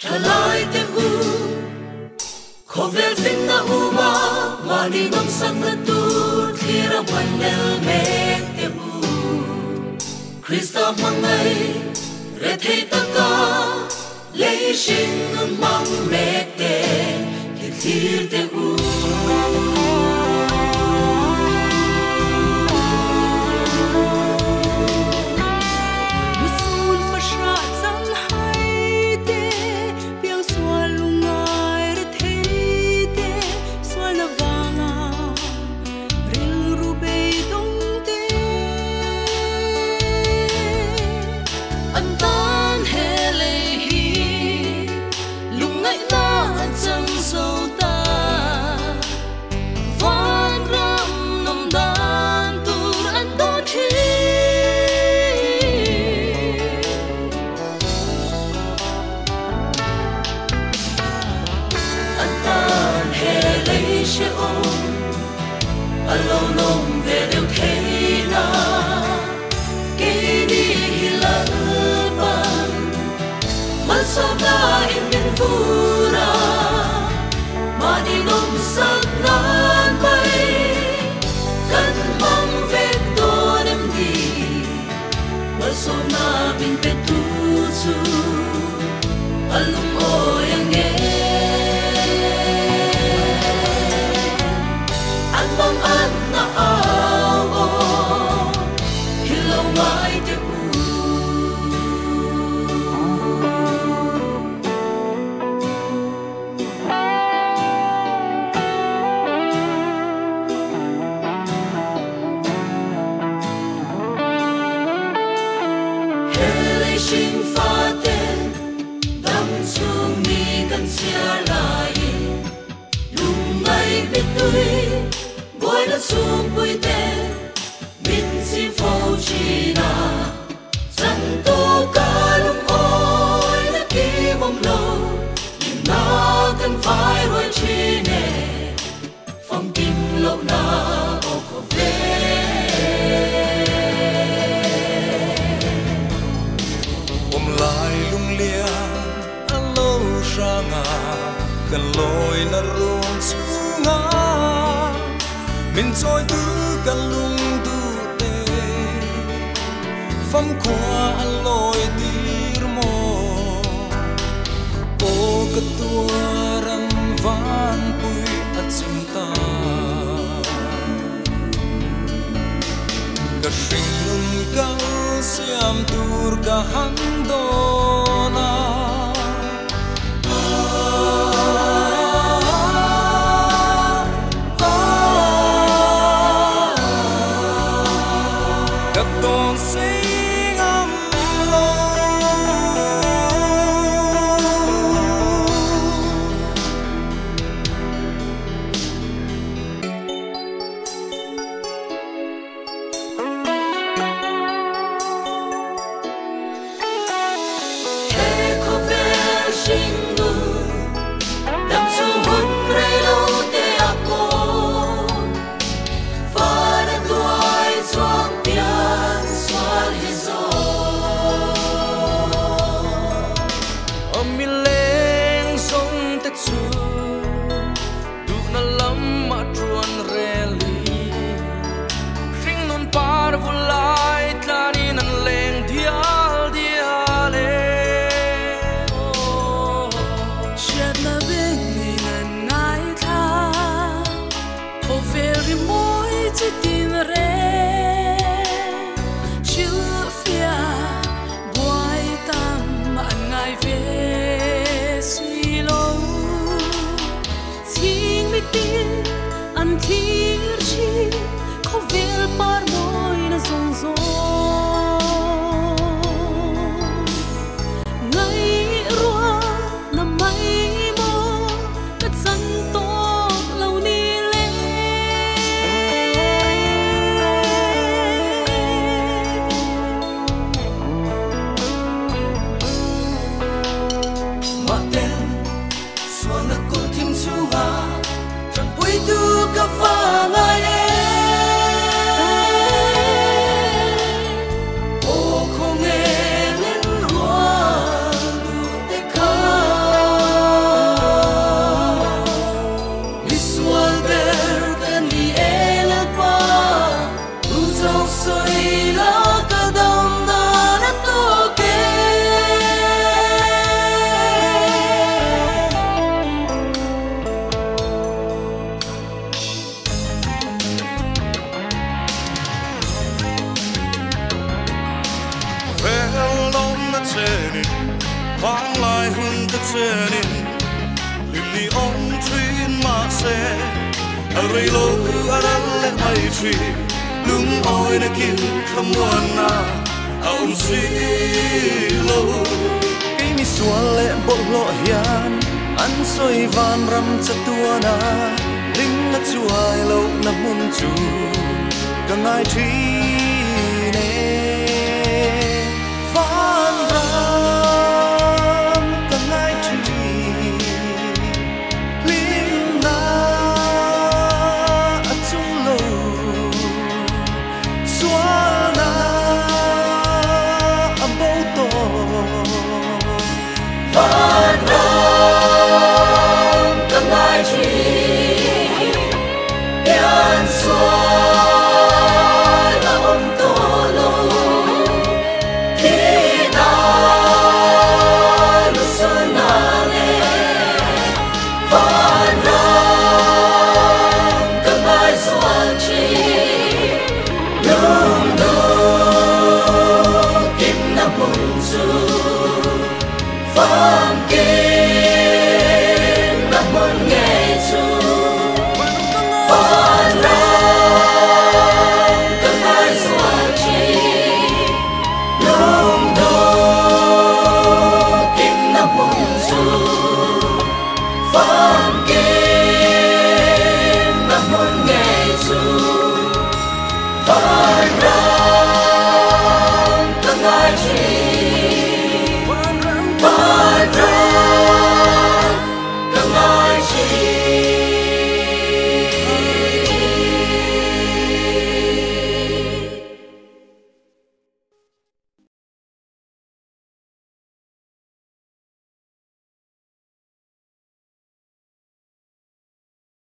Thalai te u Khovel fin na uma Mani ngam sang na tur Thira manel me te u Krista mangai Re thei taka Lei shin nun mang me te Ke thir te u Alone long về đều thế na cái đi lỡ ban mất sao na in nhân vura mà đi nông sắc nan bay cân mong về tôi đem đi mất sao na bin về tu chu alung ôi anh nghe bom an na ao hello mai te u hele shin fa te dam chung mi kan sia lai lung mai biết tui Boy đã xuống bụi tên Mình chỉ phô chi na Rằng tô ca lung ôi Đã kì mong lâu Nhưng na cần phải rồi chi nè Phong tim lâu na ô khổ về Ôm lại lung lia Anh lâu ra ngà Cần lôi na rung xuống ngà mình trôi tư cả lung tu tê phong qua lôi tir mô ô cả tua ram van pui at cinta cả sinh cả siam tur cả handona Don't sing alone. Hey, khovel shingu, dam su hun rei lo te apo, fara tuai suang pian swal hizo. Mileng song te chu du na lam ma truan reli ring non par vulai tlani nan leng dial diale Shed na ving ni nan ngai tha Ho very moi chi tin re Chiu fia Boy tam an ngai ve si lo Ting mi tin an thir chi Ko vel par moi na zong zong Ngai rua na mai mo Kat san to lau ni le Ma ten suang na kul tim chunga Chan pui tu ka fa ngai e vang lại hun ta chenin lim ni on trin ma se ari lo arale mai tri lung oi na kin khamwana aum si lo cái mi sual le bo lo hian an soi van ram chatuana ling na chuai lo na mun chu ka ngai thi ne van ram ka ngai thi ling na a chung lo sual na a bo to van ram ka ngai thi yan sual la om to lo khi na lu sana le van ram ka ngai sual chi lung do kim na mun su phong kim